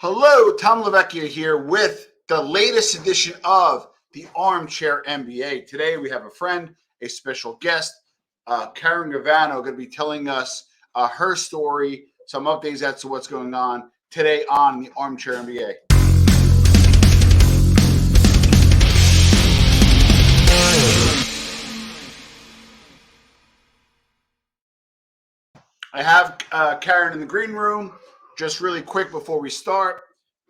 Hello, Tom Lavecchia here with the latest edition of the Armchair NBA. Today we have a friend, a special guest, Karen Gravano, going to be telling us her story, some updates as to what's going on today on the Armchair NBA. I have Karen in the green room. Just really quick before we start,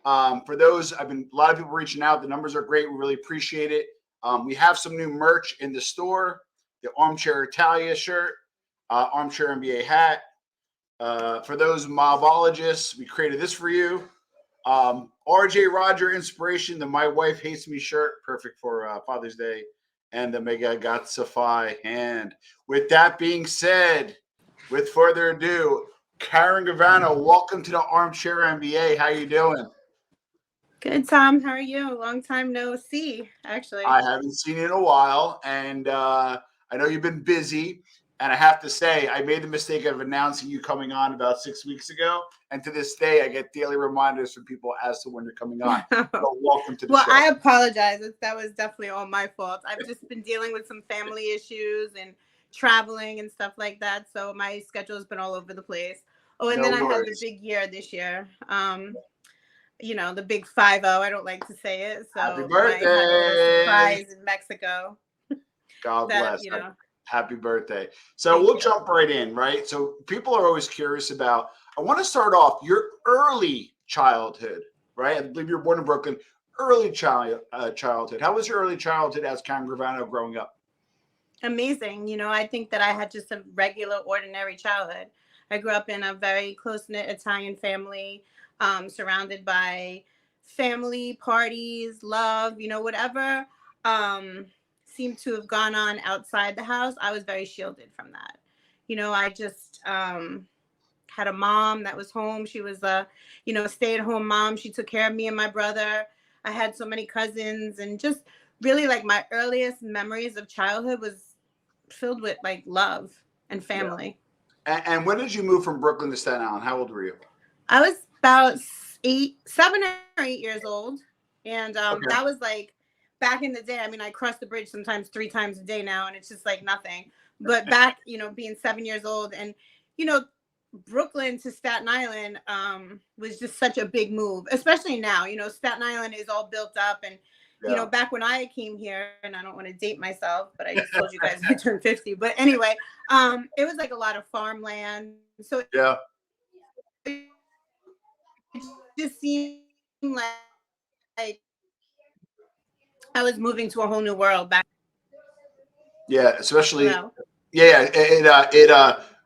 for those, a lot of people reaching out. The numbers are great. We really appreciate it. We have some new merch in the store: the Armchair Italia shirt, Armchair NBA hat. For those mobologists, we created this for you. RJ Roger inspiration, the My Wife Hates Me shirt, perfect for Father's Day, and the Mega Gatsafai hand. With that being said, with further ado, Karen Gravano, welcome to the Armchair NBA. How you doing? Good, Tom. How are you? Long time no see, actually. I haven't seen you in a while, and I know you've been busy. And I have to say, I made the mistake of announcing you coming on about 6 weeks ago, and to this day, I get daily reminders from people as to when you're coming on. So welcome to the show. Well, I apologize. That was definitely all my fault. I've just been dealing with some family issues and traveling and stuff like that, so my schedule has been all over the place. Oh, and then I had the big year this year. The big 5-0. I don't like to say it. So happy birthday! I had a little surprise in Mexico. God bless. Happy birthday. So we'll jump right in, right? So people are always curious about, I want to start off your early childhood, right? I believe you were born in Brooklyn. Early childhood. How was your early childhood as Karen Gravano growing up? Amazing. I think that I had just a regular, ordinary childhood. I grew up in a very close-knit Italian family, surrounded by family, parties, love, whatever seemed to have gone on outside the house. I was very shielded from that. I just had a mom that was home. She was a, stay-at-home mom. She took care of me and my brother. I had so many cousins, and just really like my earliest memories of childhood was filled with like love and family. Yeah. And when did you move from Brooklyn to Staten Island? How old were you? I was about 7 or 8 years old. And that was like back in the day. I mean, I cross the bridge sometimes 3 times a day now, and it's just like nothing. But back, being 7 years old, and, Brooklyn to Staten Island was just such a big move, especially now. Staten Island is all built up, and back when I came here, and I don't want to date myself, but I just told you guys I turned 50. But anyway, it was like a lot of farmland. So it just seemed like I was moving to a whole new world back. Yeah, especially. Yeah,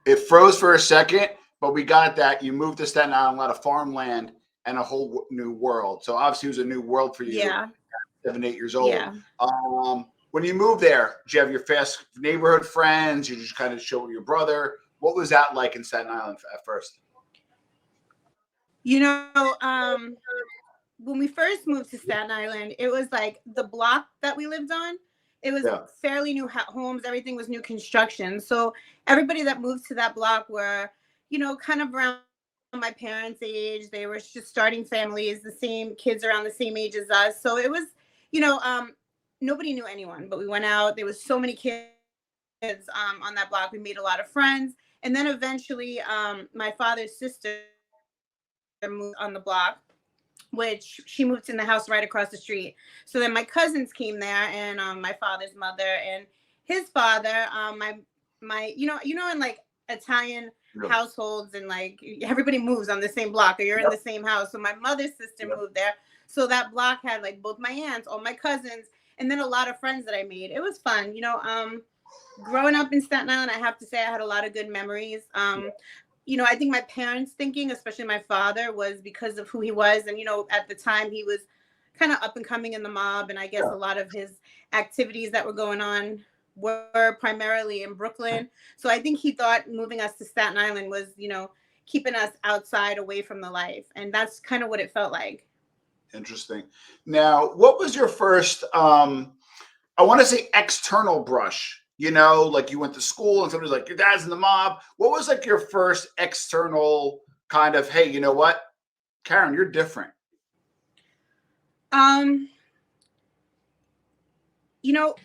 it froze for a second, but we got that. You moved to Staten Island, a lot of farmland, and a whole new world. So obviously, it was a new world for you. Yeah. 7, 8 years old. Yeah. When you moved there, did you have your fast neighborhood friends? You just kind of showed your brother. What was that like in Staten Island at first? When we first moved to Staten Island, it was like the block that we lived on. It was fairly new homes. Everything was new construction. So everybody that moved to that block were, kind of around my parents' age. They were just starting families, the same kids around the same age as us. So it was, nobody knew anyone, but we went out. There was so many kids on that block. We made a lot of friends. And then eventually my father's sister moved on the block, which she moved in the house right across the street. So then my cousins came there, and my father's mother and his father, my in like Italian households, and like everybody moves on the same block, or you're in the same house. So my mother's sister moved there. So that block had like both my aunts, all my cousins, and then a lot of friends that I made. It was fun. Growing up in Staten Island, I have to say I had a lot of good memories. I think my parents' thinking, especially my father, was because of who he was. And, at the time he was kind of up and coming in the mob. And I guess a lot of his activities that were going on were primarily in Brooklyn. So I think he thought moving us to Staten Island was, keeping us outside, away from the life. And that's kind of what it felt like. Interesting. Now, what was your first, I want to say external brush? Like you went to school and somebody's like, your dad's in the mob. What was like your first external kind of, hey, you know what, Karen, you're different. Um,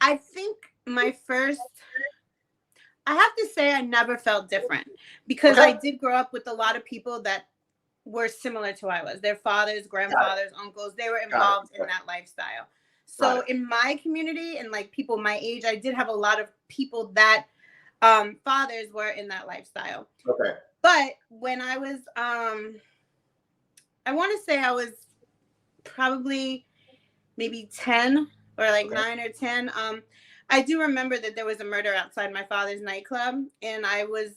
I think my first, I have to say, I never felt different because Okay. I did grow up with a lot of people that were similar to I was. Their fathers, Got it. grandfathers, uncles, they were Got it. involved in that lifestyle. Got So it. in my community and like people my age, I did have a lot of people that fathers were in that lifestyle. Okay. But when I was I want to say I was probably maybe 10 or like Okay. 9 or 10. I do remember that there was a murder outside my father's nightclub, and I was,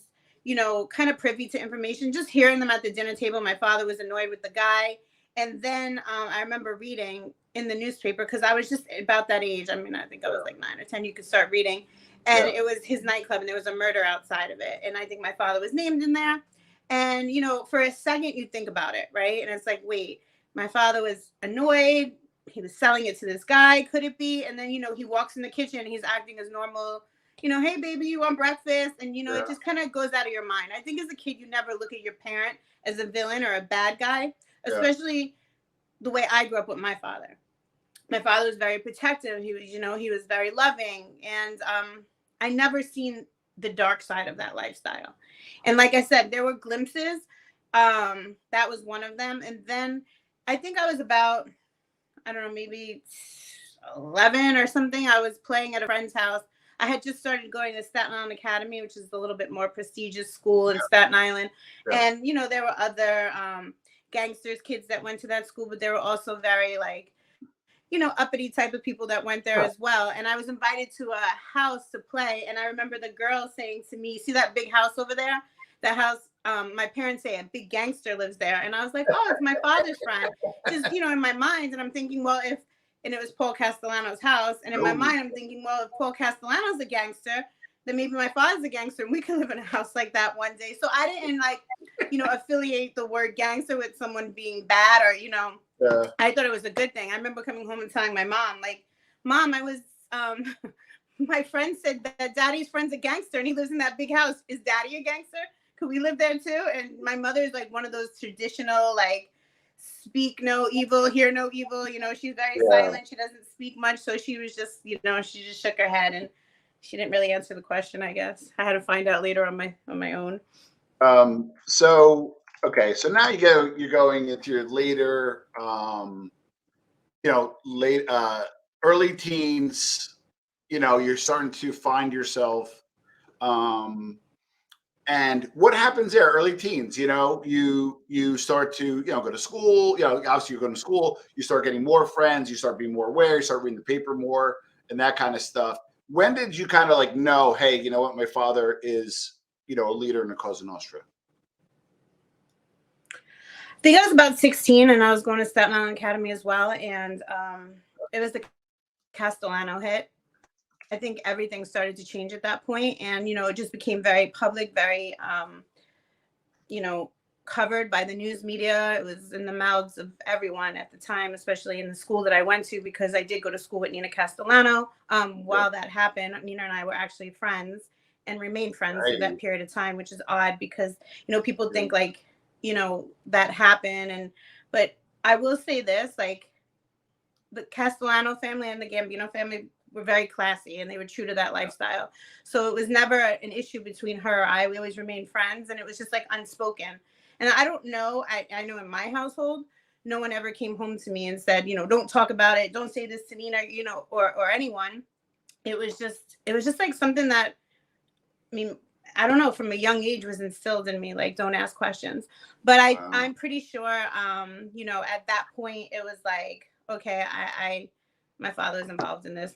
kind of privy to information, just hearing them at the dinner table. My father was annoyed with the guy. And then I remember reading in the newspaper because I was just about that age. I mean, I think I was like 9 or 10. You could start reading. And Yeah. it was his nightclub, and there was a murder outside of it. And I think my father was named in there. And, for a second, you think about it, right? And it's like, wait, my father was annoyed. He was selling it to this guy. Could it be? And then, he walks in the kitchen and he's acting as normal. Hey, baby, you want breakfast? And, Yeah. it just kind of goes out of your mind. I think as a kid, you never look at your parent as a villain or a bad guy, Yeah. especially the way I grew up with my father. My father was very protective. He was, he was very loving. And I never seen the dark side of that lifestyle. And like I said, there were glimpses. That was one of them. And then I think I was about, I don't know, maybe 11 or something. I was playing at a friend's house. I had just started going to Staten Island Academy, which is a little bit more prestigious school in Staten Island. Yeah. And, there were other gangsters, kids that went to that school, but there were also very like, uppity type of people that went there Yeah. as well. And I was invited to a house to play. And I remember the girl saying to me, see that big house over there? That house, my parents say a big gangster lives there. And I was like, oh, it's my father's friend. Just, in my mind. And I'm thinking, well, and it was Paul Castellano's house. And in my mind, I'm thinking, well, if Paul Castellano's a gangster, then maybe my father's a gangster and we could live in a house like that one day. So I didn't affiliate the word gangster with someone being bad or, Yeah. I thought it was a good thing. I remember coming home and telling my mom, like, Mom, I was, my friend said that Daddy's friend's a gangster and he lives in that big house. Is Daddy a gangster? Could we live there too? And my mother's like one of those traditional, like, speak no evil, hear no evil. She's very silent. She doesn't speak much. So she was just, she just shook her head and she didn't really answer the question, I guess. I had to find out later on my own. So okay, so now you're going into your later late early teens, you're starting to find yourself. And what happens there? Early teens, you start to, go to school, obviously you're going to school, you start getting more friends, you start being more aware, you start reading the paper more and that kind of stuff. When did you kind of like know, hey, you know what, my father is, a leader in the Cosa Nostra? I think I was about 16 and I was going to Staten Island Academy as well. And it was the Castellano hit. I think everything started to change at that point. And, it just became very public, very, covered by the news media. It was in the mouths of everyone at the time, especially in the school that I went to, because I did go to school with Nina Castellano. While that happened, Nina and I were actually friends and remained friends through that period of time, which is odd because, people think like, that happened. But I will say this, like the Castellano family and the Gambino family were very classy and they were true to that lifestyle. So it was never an issue between her or I. We always remained friends and it was just like unspoken. And I don't know, I know in my household, no one ever came home to me and said, don't talk about it. Don't say this to Nina, or anyone. It was just like something that, I mean, I don't know, from a young age was instilled in me, like, don't ask questions. But I'm pretty sure, at that point it was like, okay, my father's involved in this.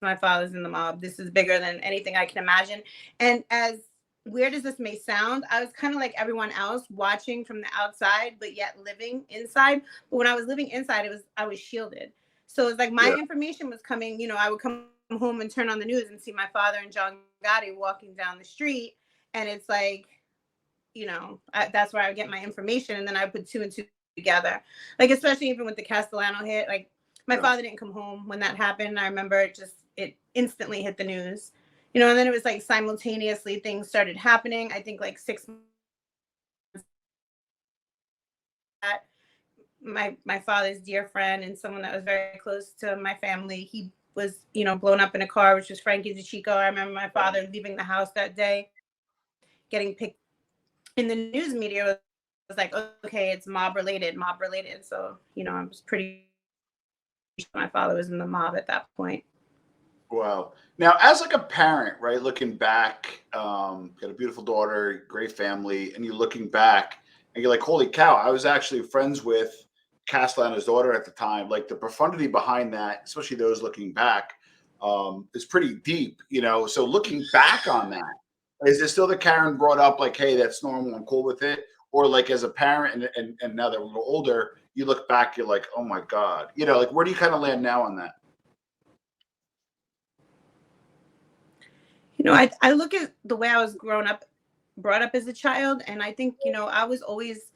My father's in the mob. This is bigger than anything I can imagine. And as weird as this may sound, I was kind of like everyone else, watching from the outside, but yet living inside. But when I was living inside, I was shielded. So it's like my information was coming, I would come home and turn on the news and see my father and John Gotti walking down the street. And it's like, that's where I would get my information. And then I would put two and two together. Like, especially even with the Castellano hit, like my father didn't come home when that happened. I remember it instantly hit the news, and then it was like simultaneously things started happening. I think like 6 months. my father's dear friend and someone that was very close to my family. He was, blown up in a car, which was Frankie DeChico. I remember my father leaving the house that day, getting picked in the news media. It was like, okay, it's mob related. So, I was pretty sure my father was in the mob at that point. Wow. Now, as like a parent, right, looking back, got a beautiful daughter, great family, and you're looking back and you're like, holy cow, I was actually friends with Castellano's daughter at the time. Like the profundity behind that, especially those looking back, is pretty deep, So looking back on that, is it still the Karen brought up like, hey, that's normal, I'm cool with it? Or like as a parent and now that we're a little older, you look back, you're like, oh my God. Like where do you kind of land now on that? I look at the way I was brought up as a child, and I think, I was always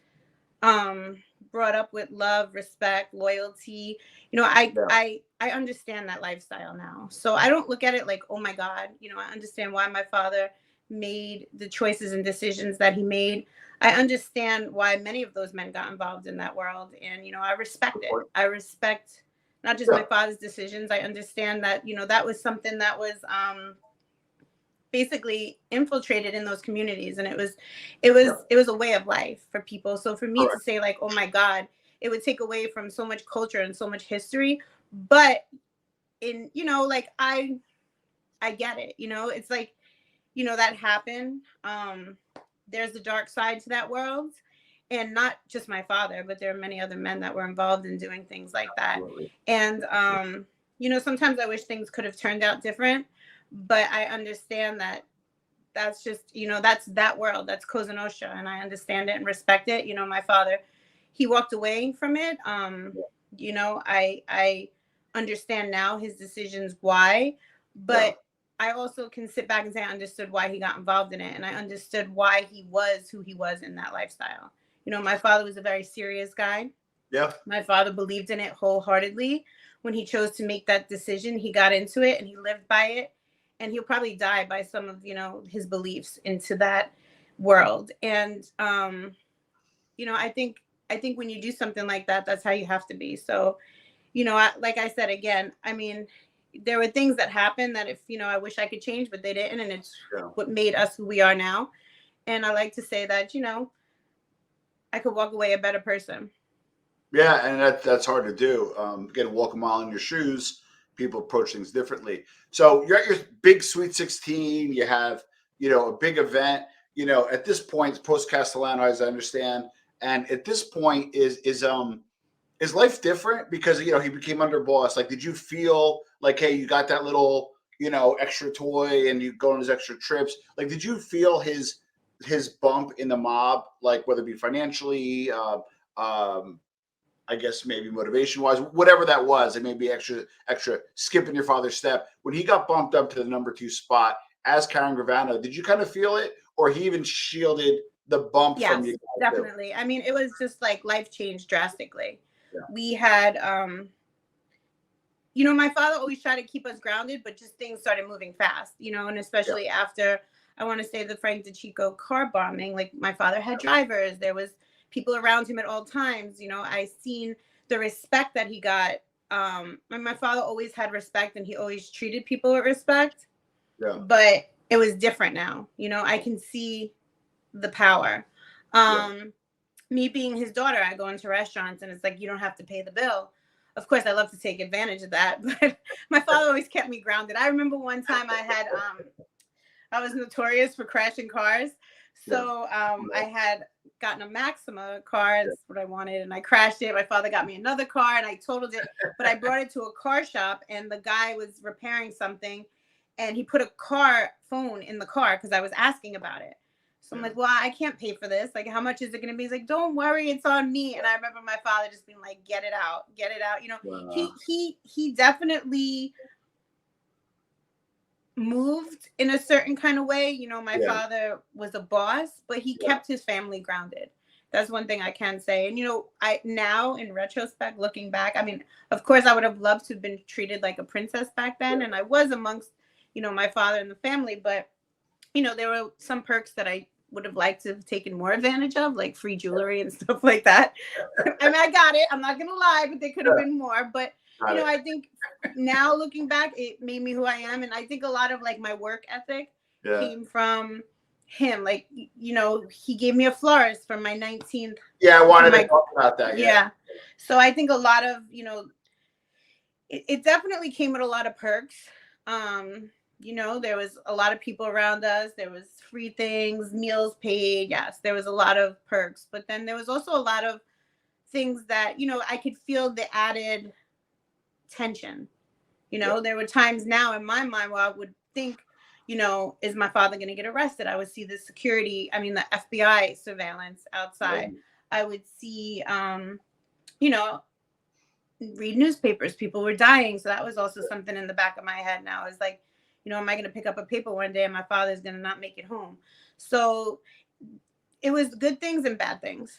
brought up with love, respect, loyalty. I understand that lifestyle now. So I don't look at it like, oh my God, I understand why my father made the choices and decisions that he made. I understand why many of those men got involved in that world. And, I respect it. I respect not just my father's decisions. I understand that, that was something that was, basically infiltrated in those communities, and it was a way of life for people. So for me to say like, oh my God, it would take away from so much culture and so much history. But in like I get it. It's like, that happened. There's the dark side to that world, and not just my father, but there are many other men that were involved in doing things like that. And sometimes I wish things could have turned out different. But I understand that that's just, that's that world. That's Cosa Nostra. And I understand it and respect it. My father, he walked away from it. I understand now his decisions why. But I also can sit back and say I understood why he got involved in it. And I understood why he was who he was in that lifestyle. My father was a very serious guy. Yeah. My father believed in it wholeheartedly. When he chose to make that decision, he got into it and he lived by it. And he'll probably die by some of, his beliefs into that world. And, I think when you do something like that, that's how you have to be. So, like I said, again, I mean, there were things that happened that if, I wish I could change, but they didn't. And it's what made us who we are now. And I like to say that, I could walk away a better person. Yeah, and that's hard to do. Again, walk a mile in your shoes. People approach things differently. So you're at your big Sweet 16. You have, a big event. At this point, post Castellano, as I understand, and at this point, is life different because he became underboss? Like, did you feel like, hey, you got that little, extra toy, and you go on his extra trips? Like, did you feel his bump in the mob, like whether it be financially, I guess maybe motivation wise, whatever that was, it may be extra skipping your father's step. When he got bumped up to the number 2 spot as Karen Gravano, did you kind of feel it, or he even shielded the bump from you? Yes, definitely. Too? I mean, it was just like life changed drastically. Yeah. We had, my father always tried to keep us grounded, but just things started moving fast, and especially after, I want to say, the Frank DeChico car bombing, like my father had drivers. There was people around him at all times. I seen the respect that he got. And my father always had respect, and he always treated people with respect. Yeah. But it was different now. I can see the power. Me being his daughter, I go into restaurants, and it's like, you don't have to pay the bill. Of course, I love to take advantage of that, but my father always kept me grounded. I remember one time I was notorious for crashing cars. So I had gotten a Maxima car. That's what I wanted. And I crashed it. My father got me another car and I totaled it. But I brought it to a car shop and the guy was repairing something. And he put a car phone in the car because I was asking about it. So I'm like, well, I can't pay for this. Like, how much is it going to be? He's like, don't worry, it's on me. And I remember my father just being like, get it out. Wow. He definitely moved in a certain kind of way. My father was a boss, but he kept his family grounded. That's one thing I can say. And, I now in retrospect, looking back, I mean, of course I would have loved to have been treated like a princess back then. And I was amongst, my father and the family, but, there were some perks that I would have liked to have taken more advantage of, like free jewelry and stuff like that. I mean, I got it. I'm not gonna lie, but there could have been more. But you know, I think now looking back, it made me who I am, and I think a lot of like my work ethic came from him. Like, you know, he gave me a florist for my 19th. Yeah, I wanted to talk about that. Yeah. So I think a lot of, you know, it definitely came with a lot of perks. You know, there was a lot of people around us. There was free things, meals paid. Yes, there was a lot of perks. But then there was also a lot of things that, you know, I could feel the added tension. You know, there were times now in my mind where I would think, you know, is my father going to get arrested? I would see the the FBI surveillance outside. I would see, you know, read newspapers. People were dying. So that was also something in the back of my head now. Is like, you know, am I going to pick up a paper one day and my father's going to not make it home? So it was good things and bad things.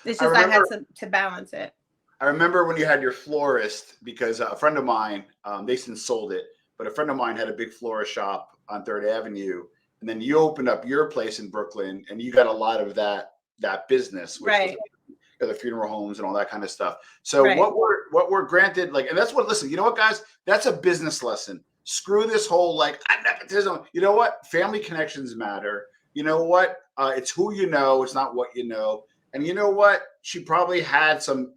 It's just I had to balance it. I remember when you had your florist, because a friend of mine, they since sold it, but a friend of mine had a big florist shop on 3rd Avenue. And then you opened up your place in Brooklyn and you got a lot of that business, which was the funeral homes and all that kind of stuff. So what were granted, like, and that's what, listen, you know what, guys, that's a business lesson. Screw this whole, like, nepotism. You know what? Family connections matter. You know what? It's who you know. It's not what you know. And you know what? She probably had some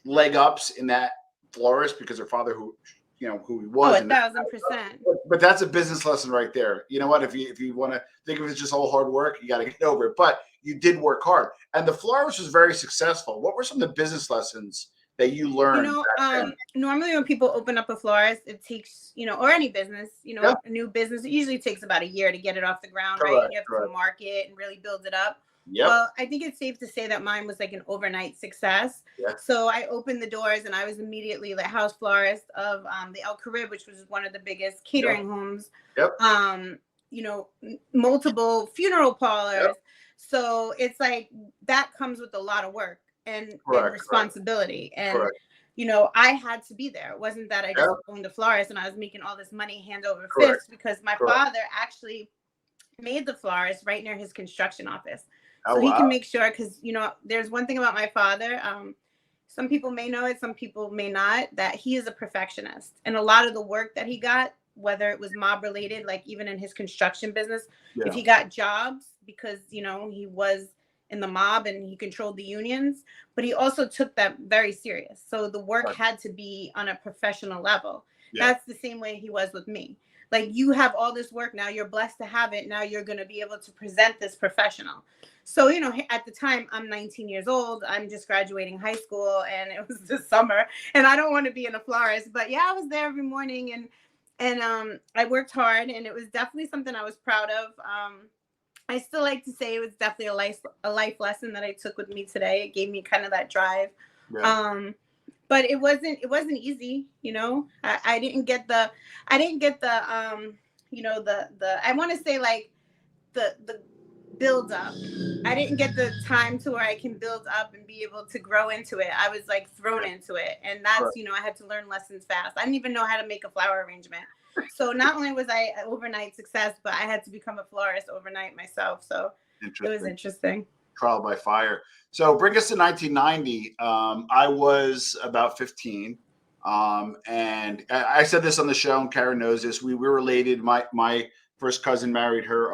leg ups in that florist because her father, who he was. 1,000%. But that's a business lesson right there. You know what? If you want to think of it as just all hard work, you got to get over it. But you did work hard, and the florist was very successful. What were some of the business lessons that you learned? You know, normally when people open up a florist, it takes, you know, or any business, you know, a new business, it usually takes about a year to get it off the ground, right? You have to market and really build it up. Well, I think it's safe to say that mine was like an overnight success. So I opened the doors and I was immediately the house florist of the El Carib, which was one of the biggest catering homes. You know, multiple funeral parlors. So it's like that comes with a lot of work and responsibility. And you know, I had to be there. It wasn't that I just owned a florist and I was making all this money hand over fist, because my father actually made the florist right near his construction office. So he can make sure, because, you know, there's one thing about my father. Some people may know it, some people may not, that he is a perfectionist. And a lot of the work that he got, whether it was mob related, like even in his construction business, if he got jobs because, you know, he was in the mob and he controlled the unions, but he also took that very serious. So the work had to be on a professional level. That's the same way he was with me. Like, you have all this work now, you're blessed to have it. Now you're going to be able to present this professional. So, you know, at the time, I'm 19 years old. I'm just graduating high school and it was the summer and I don't want to be in a florist, but yeah, I was there every morning and I worked hard, and it was definitely something I was proud of. I still like to say it was definitely a life lesson that I took with me today. It gave me kind of that drive. But it wasn't easy, you know. I didn't get the you know, the I want to say like the build up. I didn't get the time to where I can build up and be able to grow into it. I was like thrown into it, and that's, you know, I had to learn lessons fast. I didn't even know how to make a flower arrangement. So not only was I an overnight success, but I had to become a florist overnight myself. So it was interesting. Trial by fire. So bring us to 1990. I was about 15. And I said this on the show, and Karen knows this. We were related. My first cousin married her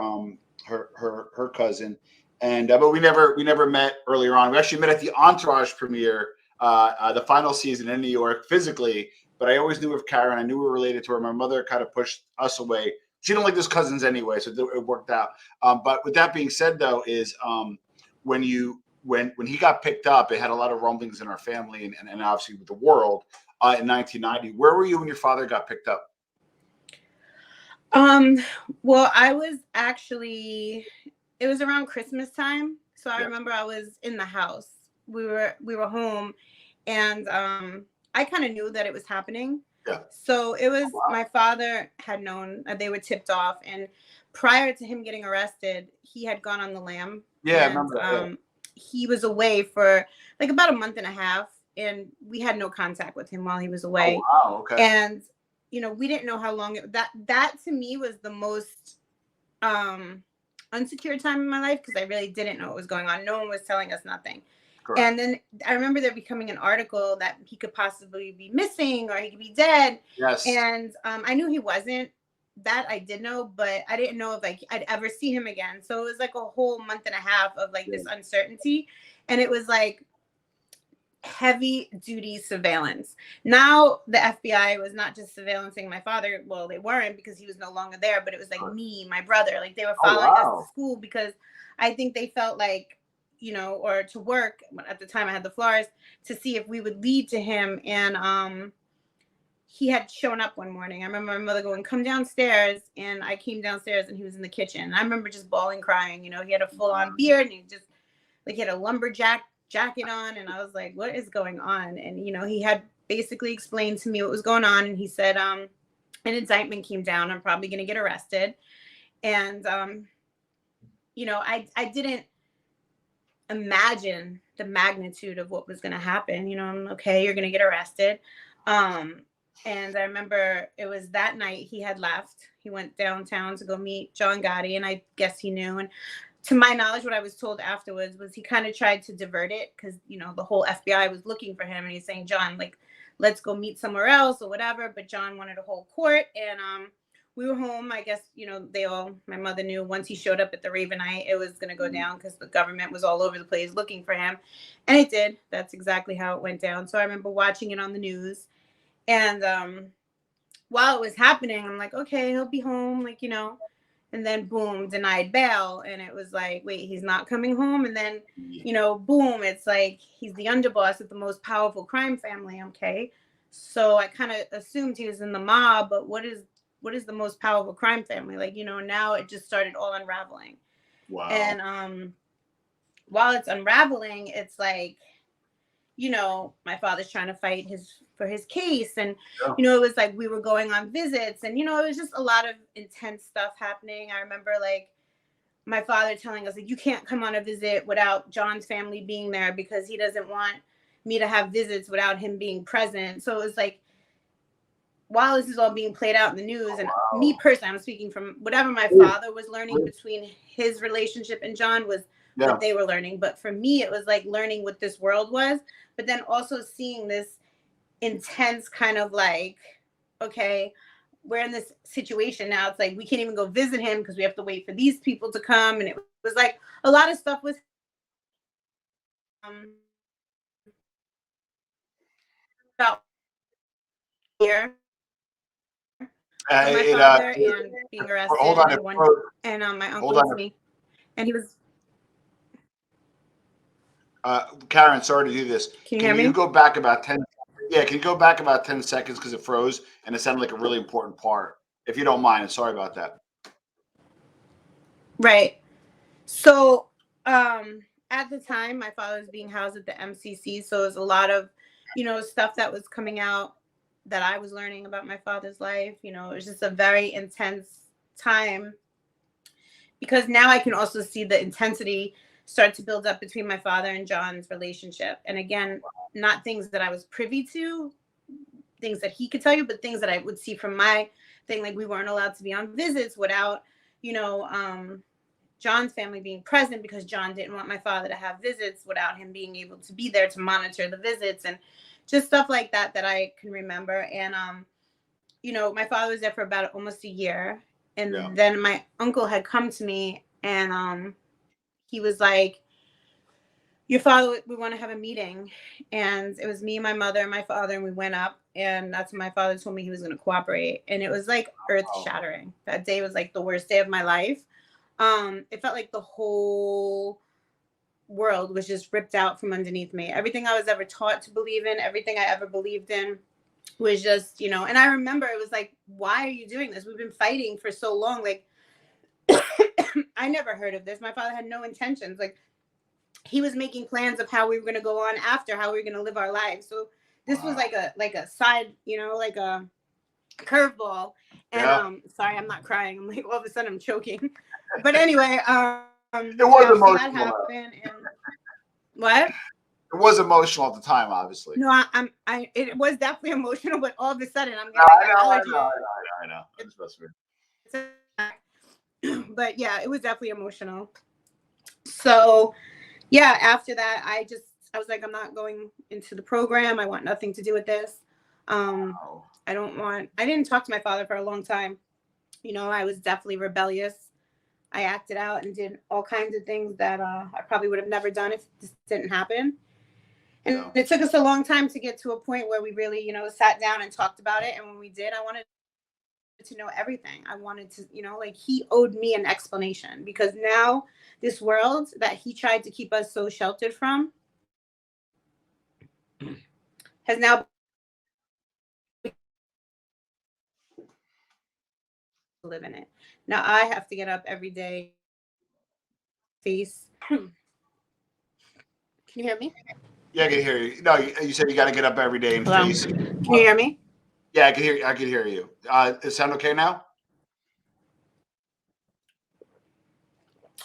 her cousin, and but we never met earlier on. We actually met at the Entourage premiere, the final season in New York physically. But I always knew of Karen. I knew we were related to her. My mother kind of pushed us away. She didn't like those cousins anyway, so it worked out. But with that being said, though, is when he got picked up, it had a lot of rumblings in our family and obviously with the world in 1990. Where were you when your father got picked up? Well, I was actually, it was around Christmas time. So I remember I was in the house. We were home, and I kind of knew that it was happening. So it was, my father had known, they were tipped off, and prior to him getting arrested, he had gone on the lam. I remember that. He was away for like about a month and a half, and we had no contact with him while he was away. Oh, wow. Okay. And you know, we didn't know how long that to me was the most unsecure time in my life because I really didn't know what was going on. No one was telling us nothing. Correct. And then I remember there becoming an article that he could possibly be missing or he could be dead. Yes. And I knew he wasn't. That I did know, but I didn't know if like I'd ever see him again. So it was like a whole month and a half of like this uncertainty. And it was like heavy duty surveillance. Now the FBI was not just surveillancing my father. Well, they weren't because he was no longer there, but it was like me, my brother. Like they were following us to school because I think they felt like, you know, or to work at the time I had the florist to see if we would lead to him. And he had shown up one morning. I remember my mother going, come downstairs. And I came downstairs and he was in the kitchen. And I remember just bawling, crying. You know, he had a full on beard and he just like he had a lumberjack jacket on. And I was like, what is going on? And, you know, he had basically explained to me what was going on. And he said, an indictment came down. I'm probably going to get arrested. And, you know, I didn't imagine the magnitude of what was going to happen. You know, I'm okay, you're going to get arrested. And I remember it was that night he had left. He went downtown to go meet John Gotti, and I guess he knew. And to my knowledge, what I was told afterwards was he kind of tried to divert it because, you know, the whole FBI was looking for him. And he's saying, John, like, let's go meet somewhere else or whatever. But John wanted to hold court. And we were home. I guess, you know, my mother knew once he showed up at the Ravenite, it was going to go down because the government was all over the place looking for him. And it did. That's exactly how it went down. So I remember watching it on the news. And while it was happening, I'm like, okay, he'll be home, like, you know, and then boom, denied bail. And it was like, wait, he's not coming home. And then, you know, boom, it's like he's the underboss of the most powerful crime family. Okay. So I kind of assumed he was in the mob, but what is the most powerful crime family? Like, you know, now it just started all unraveling. Wow. And while it's unraveling, it's like, you know, my father's trying to fight for his case. And, you know, it was like we were going on visits and, you know, it was just a lot of intense stuff happening. I remember like my father telling us, like, you can't come on a visit without John's family being there because he doesn't want me to have visits without him being present. So it was like, while this is all being played out in the news, and me personally, I'm speaking from whatever my father was learning between his relationship and John was what they were learning. But for me, it was like learning what this world was, but then also seeing this intense kind of like, okay, we're in this situation now. It's like we can't even go visit him because we have to wait for these people to come. And it was like a lot of stuff was about here. My father and being arrested. Hold on, and my uncle was me. And he was. Karen, sorry to do this. Can you hear me? You go back about 10? Yeah, can you go back about 10 seconds because it froze and it sounded like a really important part. If you don't mind, sorry about that. Right. So at the time, my father was being housed at the MCC. So it was a lot of, you know, stuff that was coming out that I was learning about my father's life. You know, it was just a very intense time because now I can also see the intensity start to build up between my father and John's relationship. And again, not things that I was privy to, things that he could tell you, but things that I would see from my thing. Like we weren't allowed to be on visits without, you know, John's family being present because John didn't want my father to have visits without him being able to be there to monitor the visits and just stuff like that that I can remember. And, you know, my father was there for about almost a year. And then my uncle had come to me and he was like, your father, we want to have a meeting. And it was me, my mother, and my father, and we went up. And that's when my father told me he was going to cooperate. And it was like earth shattering. That day was like the worst day of my life. It felt like the whole world was just ripped out from underneath me. Everything I was ever taught to believe in, everything I ever believed in was just, you know, and I remember it was like, why are you doing this? We've been fighting for so long. Like, I never heard of this. My father had no intentions. Like, he was making plans of how we were going to go on after, how we were going to live our lives. So this was like a side, you know, like a curveball. And sorry, I'm not crying. I'm like, all of a sudden I'm choking. But anyway, it was emotional. That happened. And what? It was emotional at the time, obviously. No, it was definitely emotional, but all of a sudden I'm getting I know. It's But yeah, it was definitely emotional. So yeah, after that, I was like, I'm not going into the program. I want nothing to do with this. Um, Oh, I didn't talk to my father for a long time. I was definitely rebellious. I acted out and did all kinds of things that I probably would have never done if this didn't happen. And it yeah. took us a long time to get to a point where we really, sat down and talked about it. And when we did, I wanted to know everything. I wanted to, like he owed me an explanation, because now this world that he tried to keep us so sheltered from has now become a reality. To live in it. Now I have to get up every day face. Can you hear me? Yeah, I can hear you. No, you said you got to get up every day and Hello. face. Can you hear me? Yeah, I can hear. I can hear you. Does it sound okay now?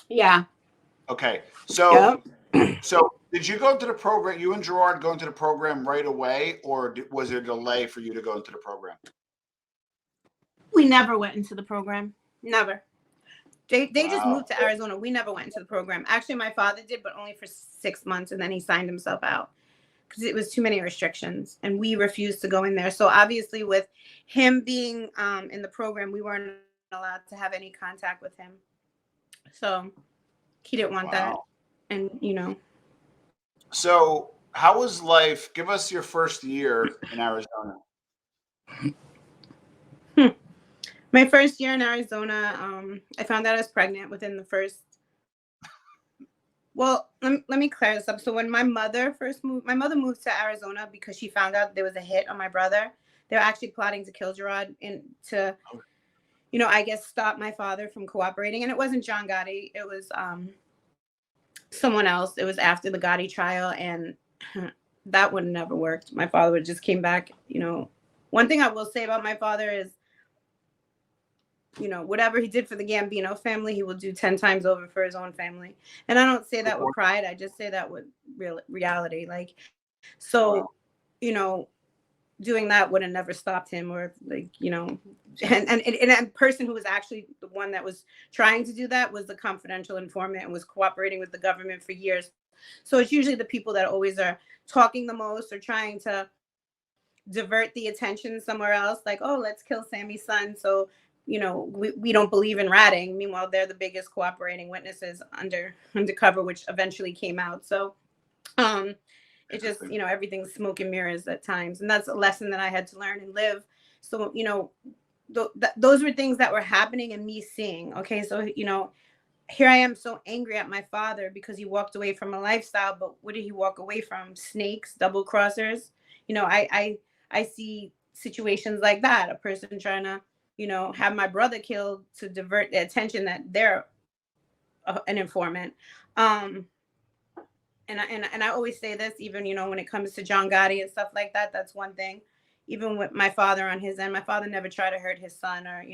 Yeah. Okay. Yep. So did you go into the program? You and Gerard go into the program right away, or was there a delay for you to go into the program? We never went into the program. Never. They just Wow. moved to Arizona. We never went into the program. Actually, my father did, but only for 6 months, and then he signed himself out because it was too many restrictions, and we refused to go in there. So obviously, with him being in the program, we weren't allowed to have any contact with him. So he didn't want that, Wow. and So how was life? Give us your first year in Arizona. my first year in Arizona, I found out I was pregnant within the first. Well, let me clear this up. So when my mother moved to Arizona because she found out there was a hit on my brother. They were actually plotting to kill Gerard and to, I guess, stop my father from cooperating. And it wasn't John Gotti. It was someone else. It was after the Gotti trial, and that would have never worked. My father would just came back. One thing I will say about my father is, whatever he did for the Gambino family, he will do 10 times over for his own family. And I don't say that with pride. I just say that with reality. Like, so, Wow. you know, doing that would have never stopped him, or like, and a person who was actually the one that was trying to do that was the confidential informant and was cooperating with the government for years. So it's usually the people that always are talking the most or trying to divert the attention somewhere else, like, oh, let's kill Sammy's son, so we don't believe in ratting. Meanwhile, they're the biggest cooperating witnesses undercover, which eventually came out. So um it just, Interesting. everything's smoke and mirrors at times, and that's a lesson that I had to learn and live. So those were things that were happening and me seeing. Okay, so here I am so angry at my father because he walked away from a lifestyle, but what did he walk away from? Snakes, double crossers. I see situations like that, a person trying to have my brother killed to divert the attention that they're an informant. um and I always say this, even when it comes to John Gotti and stuff like that. That's one thing. Even with my father on his end, my father never tried to hurt his son or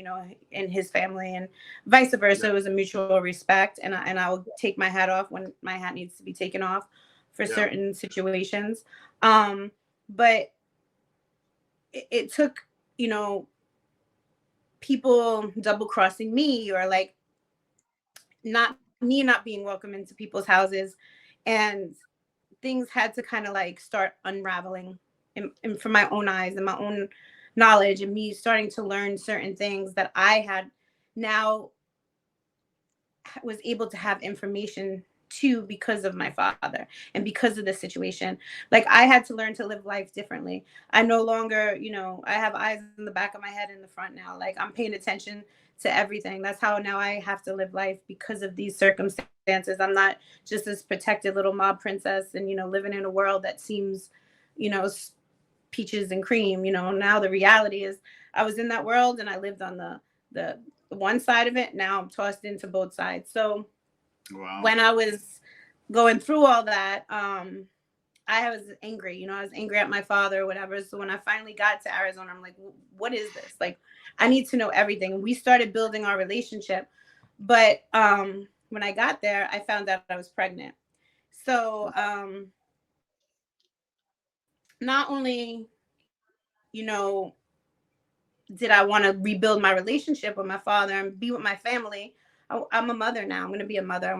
in his family, and vice versa. It was a mutual respect, and I will take my hat off when my hat needs to be taken off for Yeah. certain situations. But it took you know people double crossing me, or like not being welcome into people's houses, and things had to kind of like start unraveling from my own eyes and my own knowledge, and me starting to learn certain things that I had now was able to have information to, because of my father and because of the situation. Like, I had to learn to live life differently. I no longer, I have eyes in the back of my head, in the front now. Like, I'm paying attention to everything. That's how now I have to live life because of these circumstances. I'm not just this protected little mob princess and living in a world that seems you know peaches and cream. Now the reality is, I was in that world and I lived on the one side of it. Now I'm tossed into both sides. So Wow. when I was going through all that, I was angry. I was angry at my father or whatever. So when I finally got to Arizona, I'm like, what is this? Like, I need to know everything. We started building our relationship, but when I got there, I found out I was pregnant. So not only, did I want to rebuild my relationship with my father and be with my family, I'm a mother now. I'm going to be a mother.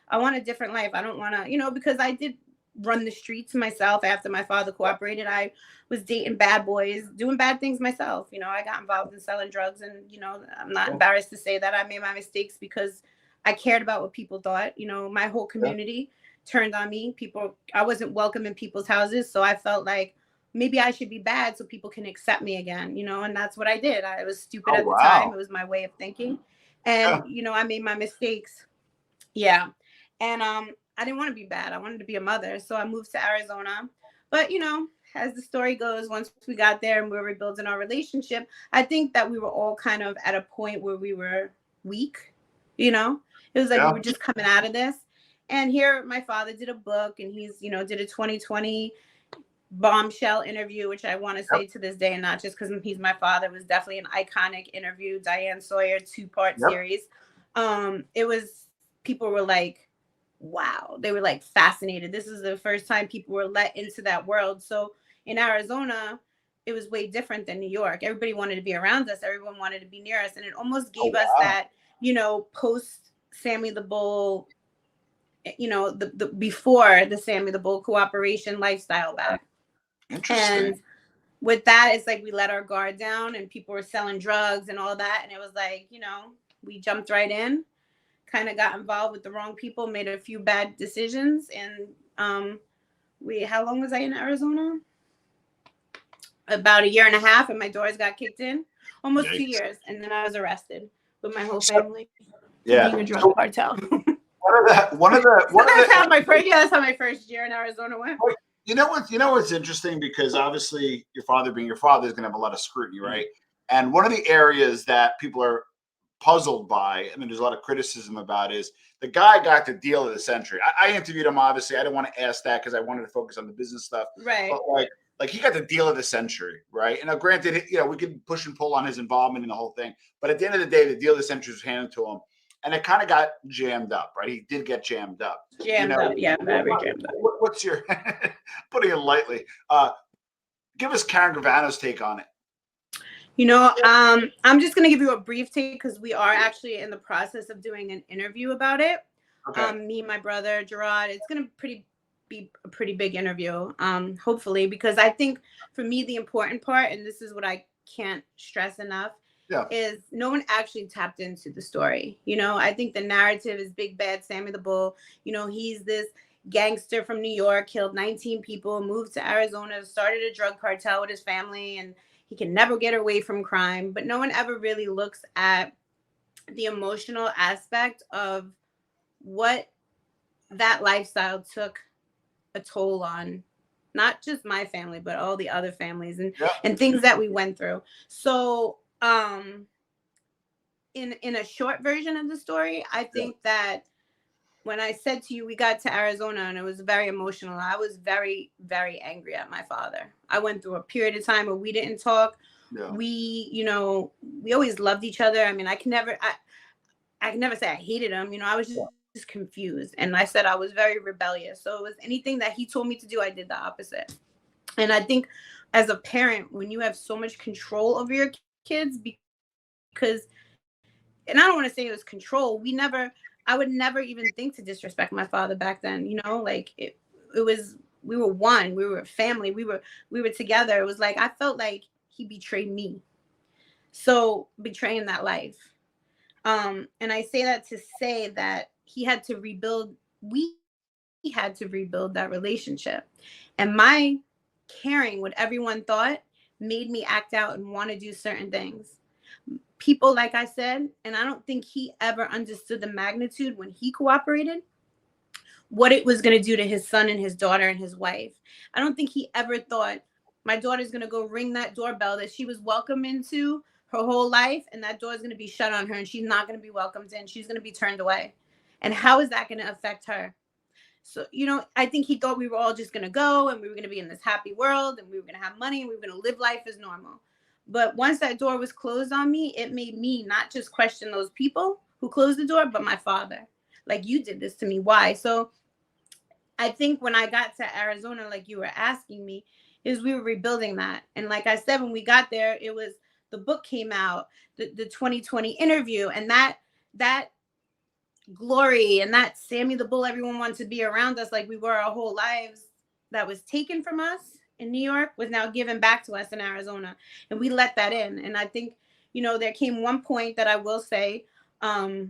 I want a different life. I don't want to, you know, because I did run the streets myself after my father cooperated. I was dating bad boys, doing bad things myself. You know, I got involved in selling drugs, and, you know, I'm not embarrassed to say that I made my mistakes because I cared about what people thought. You know, my whole community turned on me. I wasn't welcome in people's houses. So I felt like maybe I should be bad so people can accept me again, you know, and that's what I did. I was stupid at the time. It was my way of thinking. And, you know, I made my mistakes. Yeah. And I didn't want to be bad. I wanted to be a mother. So I moved to Arizona. But, you know, as the story goes, once we got there and we were rebuilding our relationship, I think that we were all kind of at a point where we were weak, you know? It was like we were just coming out of this. And here my father did a book, and he's, you know, did a 2020 bombshell interview, which I want to say to this day, and not just because he's my father, was definitely an iconic interview. Diane Sawyer 2-part series. It was, people were like, wow, they were like fascinated. This is the first time people were let into that world. So in Arizona, it was way different than New York. Everybody wanted to be around us. Everyone wanted to be near us. And it almost gave us that, you know, post Sammy the Bull, you know, the before the Sammy the Bull cooperation lifestyle back. Interesting. And with that, it's like we let our guard down, and people were selling drugs and all that. And it was like, you know, we jumped right in, kind of got involved with the wrong people, made a few bad decisions. And how long was I in Arizona? About 1.5 years, and my doors got kicked in. Almost 2 years. And then I was arrested with my whole family for being a drug cartel. That's how my first year in Arizona went. You know what's interesting, because obviously your father being your father is going to have a lot of scrutiny, right? And one of the areas that people are puzzled by, and there's a lot of criticism about, is the guy got the deal of the century. I interviewed him. Obviously, I didn't want to ask that because I wanted to focus on the business stuff. Right. But like he got the deal of the century, right? And now, granted, you know, we could push and pull on his involvement in the whole thing, but at the end of the day, the deal of the century was handed to him. And it kind of got jammed up, right? He did get jammed up. Jammed up, yeah, very jammed up. What's your, putting it lightly, give us Karen Gravano's take on it. You know, I'm just going to give you a brief take because we are actually in the process of doing an interview about it. Okay. Me, my brother, Gerard. It's going to be a pretty big interview, hopefully, because I think for me, the important part, and this is what I can't stress enough, is no one actually tapped into the story. You know, I think the narrative is big bad Sammy the Bull. You know, he's this gangster from New York, killed 19 people, moved to Arizona, started a drug cartel with his family, and he can never get away from crime. But no one ever really looks at the emotional aspect of what that lifestyle took a toll on not just my family, but all the other families and things that we went through. So in a short version of the story, I think that when I said to you, we got to Arizona and it was very emotional, I was very, very angry at my father. I went through a period of time where we didn't talk. We, you know, we always loved each other. I mean, I can never say I hated him. You know, I was just confused. And I said I was very rebellious. So it was anything that he told me to do, I did the opposite. And I think as a parent, when you have so much control over your kids, because, and I don't want to say it was control, I would never even think to disrespect my father back then. You know, like it was, we were one, we were a family, we were together. It was like, I felt like he betrayed me. So betraying that life. And I say that to say that he had to rebuild, we had to rebuild that relationship. And my caring what everyone thought made me act out and want to do certain things. People, like I said, and I don't think he ever understood the magnitude when he cooperated, what it was going to do to his son and his daughter and his wife. I don't think he ever thought my daughter's going to go ring that doorbell that she was welcome into her whole life, and that door is going to be shut on her and she's not going to be welcomed in. She's going to be turned away. And how is that going to affect her? So, you know, I think he thought we were all just going to go and we were going to be in this happy world and we were going to have money and we were going to live life as normal. But once that door was closed on me, it made me not just question those people who closed the door, but my father. Like, you did this to me. Why? So I think when I got to Arizona, like you were asking me, is we were rebuilding that. And like I said, when we got there, it was, the book came out, the 2020 interview, and that glory and that Sammy the Bull everyone wants to be around us like we were our whole lives, that was taken from us in New York, was now given back to us in Arizona. And we let that in. And I think, there came one point that I will say, I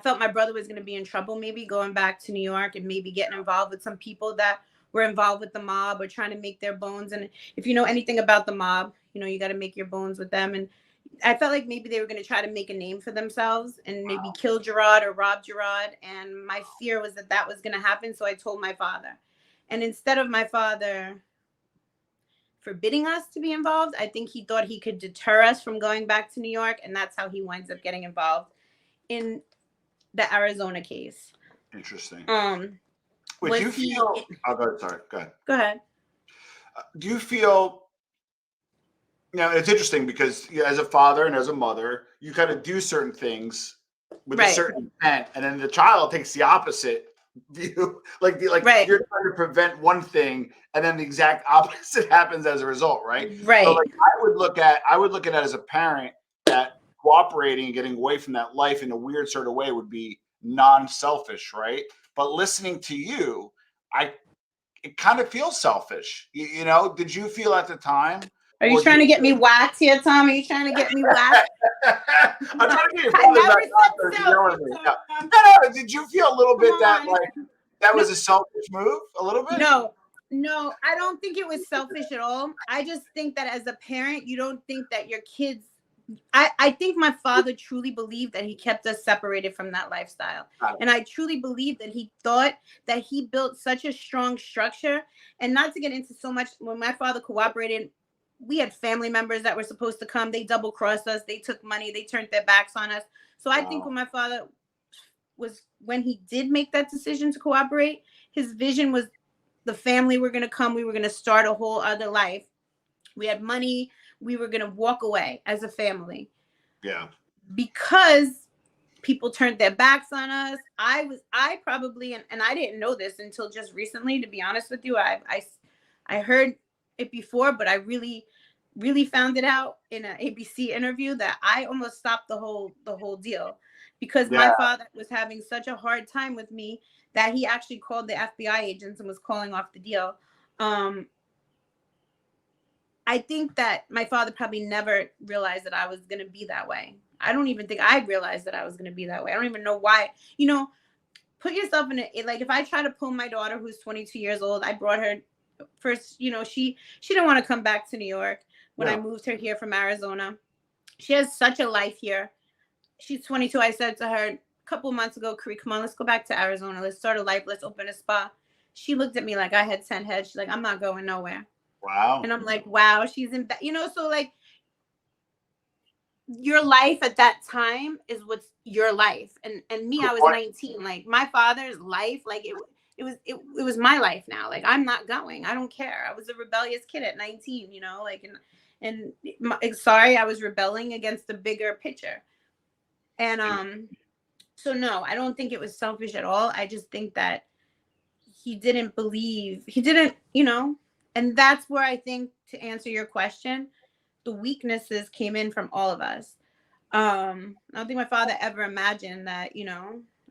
felt my brother was going to be in trouble, maybe going back to New York and maybe getting involved with some people that were involved with the mob or trying to make their bones. And if you know anything about the mob, you got to make your bones with them. And I felt like maybe they were going to try to make a name for themselves and maybe kill Gerard or rob Gerard. And my fear was that that was going to happen. So I told my father. And instead of my father forbidding us to be involved, I think he thought he could deter us from going back to New York. And that's how he winds up getting involved in the Arizona case. Interesting. Would you feel? Oh, go ahead. Sorry. Go ahead. Go ahead. Do you feel? It's interesting because as a father and as a mother, you kind of do certain things with a certain intent, and then the child takes the opposite view. Like right. You're trying to prevent one thing, and then the exact opposite happens as a result, right? Right. So I would look at it as a parent that cooperating and getting away from that life in a weird sort of way would be non-selfish, right? But listening to you, it kind of feels selfish. Did you feel at the time? Are you trying to get me whacked here, Tom? Are you trying to get me whacked? I'm trying to get your brother back. No. Did you feel a little bit that was a selfish move? A little bit? No, I don't think it was selfish at all. I just think that as a parent, you don't think that your kids. I think my father truly believed that he kept us separated from that lifestyle. And I truly believe that he thought that he built such a strong structure. And not to get into so much, when my father cooperated, we had family members that were supposed to come. They double crossed us. They took money. They turned their backs on us. So I think when my father when he did make that decision to cooperate, his vision was the family were going to come. We were going to start a whole other life. We had money. We were going to walk away as a family. Yeah. Because people turned their backs on us. I probably, and I didn't know this until just recently, to be honest with you. I heard it before, but I really, really found it out in an ABC interview that I almost stopped the whole deal because my father was having such a hard time with me that he actually called the FBI agents and was calling off the deal. I think that my father probably never realized that I was going to be that way. I don't even think I realized that I was going to be that way. I don't even know why. Put yourself in it. Like if I try to pull my daughter who's 22 years old, I brought her first, she didn't want to come back to New York when I moved her here from Arizona. She has such a life here. She's 22. I said to her a couple months ago, Kari, come on, let's go back to Arizona. Let's start a life. Let's open a spa. She looked at me like I had 10 heads. She's like, I'm not going nowhere. Wow. And I'm like, wow, she's in, so like your life at that time is what's your life. And me, I was 19. Like my father's life, like it was my life now. Like I'm not going. I don't care. I was a rebellious kid at 19, sorry, I was rebelling against the bigger picture. And so no, I don't think it was selfish at all. I just think that he didn't, and that's where I think, to answer your question, the weaknesses came in from all of us. I don't think my father ever imagined that,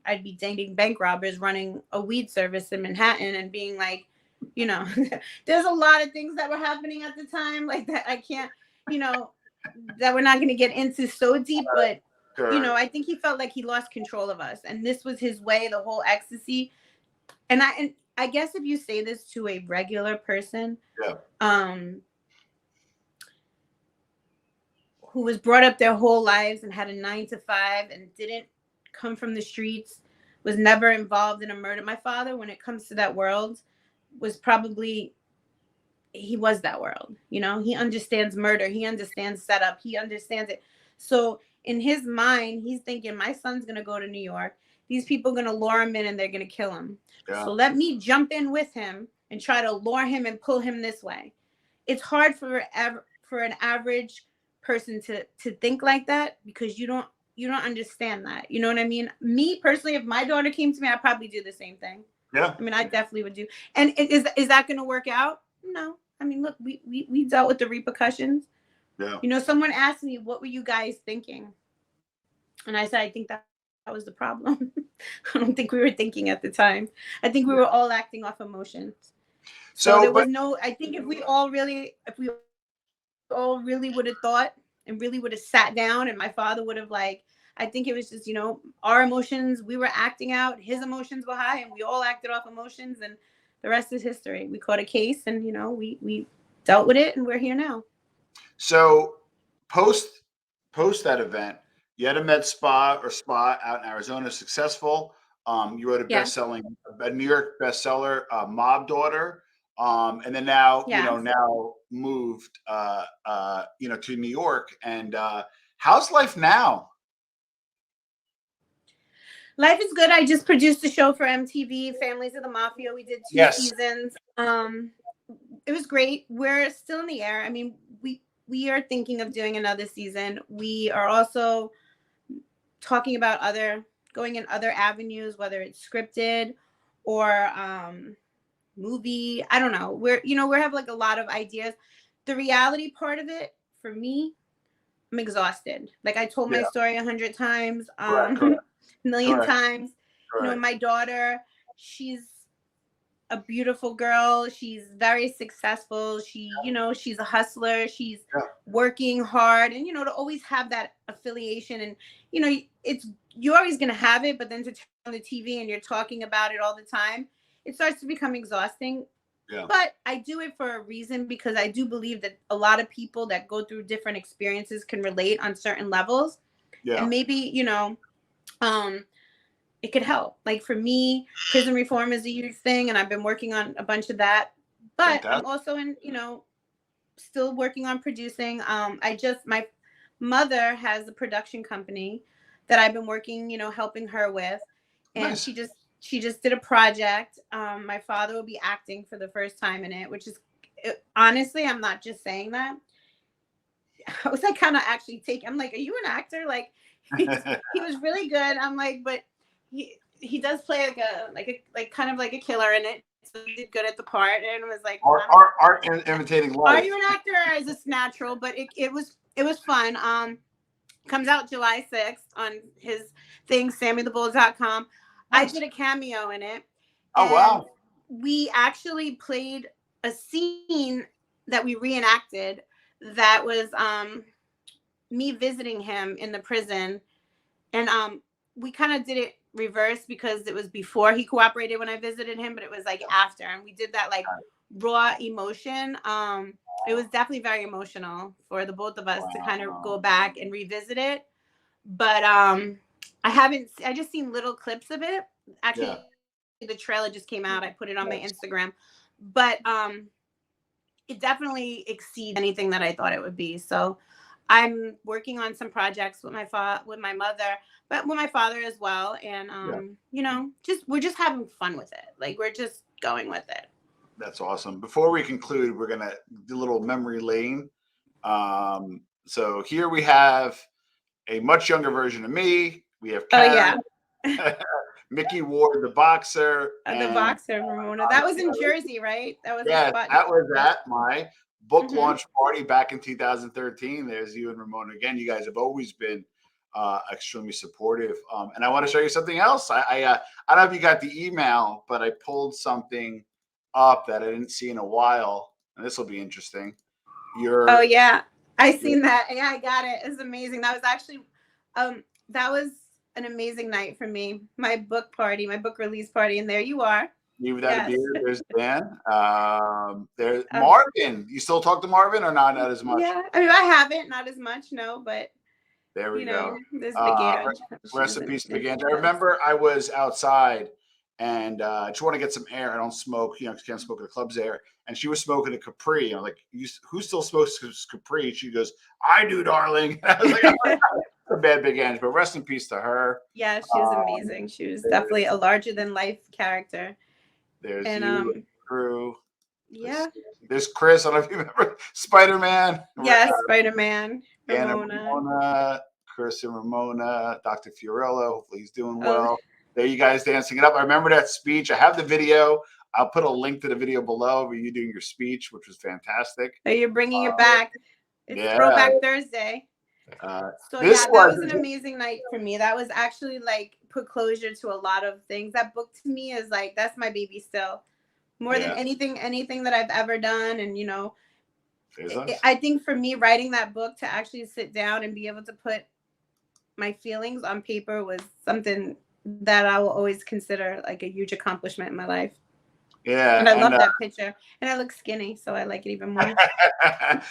I'd be dating bank robbers, running a weed service in Manhattan and being like, there's a lot of things that were happening at the time, like that I can't, that we're not going to get into so deep, but, I think he felt like he lost control of us. And this was his way, the whole ecstasy. And I guess if you say this to a regular person, who was brought up their whole lives and had a 9-to-5 and didn't come from the streets, was never involved in a murder. My father, when it comes to that world, he was that world. He understands murder. He understands setup. He understands it. So in his mind, he's thinking, my son's going to go to New York. These people are going to lure him in and they're going to kill him. Yeah. So let me jump in with him and try to lure him and pull him this way. It's hard for an average person to think like that because you don't understand that. You know what I mean? Me personally, if my daughter came to me, I'd probably do the same thing. Yeah. I mean, I definitely would do. And is that going to work out? No. I mean, look, we dealt with the repercussions. Yeah. Someone asked me, what were you guys thinking? And I said, I think that was the problem. I don't think we were thinking at the time. I think we were all acting off emotions. So there was no, I think if we all really would have thought and really would have sat down, and my father would have like, I think it was just, you know, our emotions, we were acting out, his emotions were high, and we all acted off emotions, and the rest is history. We caught a case, and, you know, we dealt with it, and we're here now. So post that event, you had a med spa out in Arizona, successful. You wrote a New York bestseller, Mob Daughter. And then now, now moved, to New York. And how's life now? Life is good. I just produced a show for MTV, Families of the Mafia. We did 2 seasons. It was great. We're still in the air. I mean, we are thinking of doing another season. We are also talking about going in other avenues, whether it's scripted or movie. I don't know. We have like a lot of ideas. The reality part of it for me, I'm exhausted. Like I told my story 100 times, a million times. You know, my daughter, she's a beautiful girl. She's very successful. She's a hustler. She's working hard, and to always have that affiliation, and you're always going to have it, but then to turn on the TV and you're talking about it all the time, it starts to become exhausting. Yeah. But I do it for a reason, because I do believe that a lot of people that go through different experiences can relate on certain levels. Yeah. And maybe, it could help. Like for me, prison reform is a huge thing, and I've been working on a bunch of that. But I'm also still working on producing. My mother has a production company that I've been working, helping her with. And nice. She just did a project. My father will be acting for the first time in it, which is honestly, I'm not just saying that. I was like kind of actually I'm like, are you an actor? Like he was really good. I'm like, but he does play like kind of like a killer in it. So he did good at the part, and it was like art imitating life. Are you an actor, or is this natural? But it was fun. Comes out July 6th on his thing, SammyTheBull.com. Nice. I did a cameo in it. Oh wow! We actually played a scene that we reenacted. That was me visiting him in the prison, and we kind of did it reverse, because it was before he cooperated when I visited him, but it was like after, and we did that like raw emotion. It was definitely very emotional for the both of us to kind of go back and revisit it. But I just seen little clips of it. Actually, the trailer just came out. I put it on my Instagram, but it definitely exceeds anything that I thought it would be. So I'm working on some projects with my mother, but with my father as well. And, we're just having fun with it. Like, we're just going with it. That's awesome. Before we conclude, we're going to do a little memory lane. So here we have a much younger version of me. We have Karen. Mickey Ward, the boxer. The boxer, Ramona. That was in Jersey, right? That was that was at my book launch party back in 2013. There's you and Ramona again. You guys have always been extremely supportive. And I want to show you something else. I don't know if you got the email, but I pulled something up that I didn't see in a while, and this will be interesting. Oh yeah, I seen that. Yeah, I got it. It's amazing. That was actually that was an amazing night for me. My book release party, and there you are. You without a beard. There's Dan. There's Marvin. You still talk to Marvin, or not as much? Yeah, I mean, I haven't, not as much, no, but there we go. There's Big Ange. Rest in peace, Big Ange. I remember I was outside, and I just want to get some air. I don't smoke, because you can't smoke in the club's air. And she was smoking a Capri. I'm like, who still smokes Capri? She goes, I do, darling. And I was like, oh, a bad Big Ange, but rest in peace to her. Yeah, she was amazing. She was definitely a larger than life character. There's you, crew. Yeah. There's Chris. I don't know if you remember Spider-Man. Yes, Spider-Man. Ramona. Chris and Ramona. Dr. Fiorello. Hopefully he's doing well. There you guys dancing it up. I remember that speech. I have the video. I'll put a link to the video below of you doing your speech, which was fantastic. Oh, you're bringing it back. It's Throwback Thursday. So this yeah, that was an amazing night for me. That was actually like put closure to a lot of things. That book to me is like, that's my baby still. More than anything that I've ever done. And, you know, I think for me, writing that book to actually sit down and be able to put my feelings on paper was something that I will always consider like a huge accomplishment in my life. Yeah. And I love that picture. And I look skinny, so I like it even more. and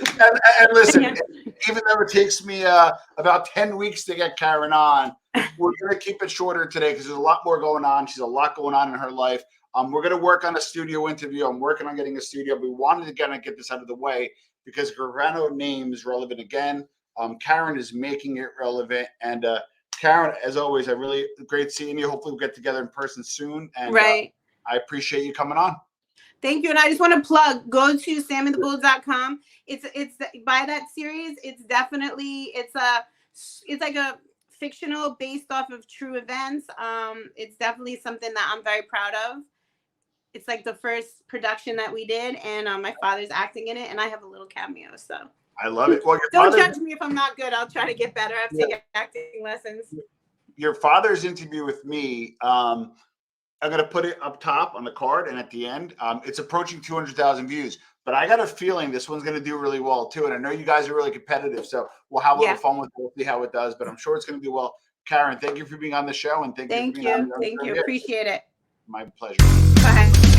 listen, even though it takes me about 10 weeks to get Karen on, we're going to keep it shorter today because there's a lot more going on. She's a lot going on in her life. We're going to work on a studio interview. I'm working on getting a studio. We wanted to get this out of the way because Gravano name is relevant again. Karen is making it relevant. And Karen, as always, great seeing you. Hopefully we'll get together in person soon. And I appreciate you coming on. Thank you. And I just want to plug, go to sammythebull.com. It's by that series. It's definitely, it's like a fictional based off of true events. It's definitely something that I'm very proud of. It's like the first production that we did, and my father's acting in it, and I have a little cameo. So I love it. Well, don't judge me if I'm not good. I'll try to get better. I've taken acting lessons. Your father's interview with me, I'm going to put it up top on the card and at the end. It's approaching 200,000 views, but I got a feeling this one's going to do really well too. And I know you guys are really competitive, so we'll have a little fun with it. We'll see how it does, but I'm sure it's going to do well. Karen, thank you for being on the show, and thank you for being on the show. Thank you. Appreciate it. My pleasure. Bye.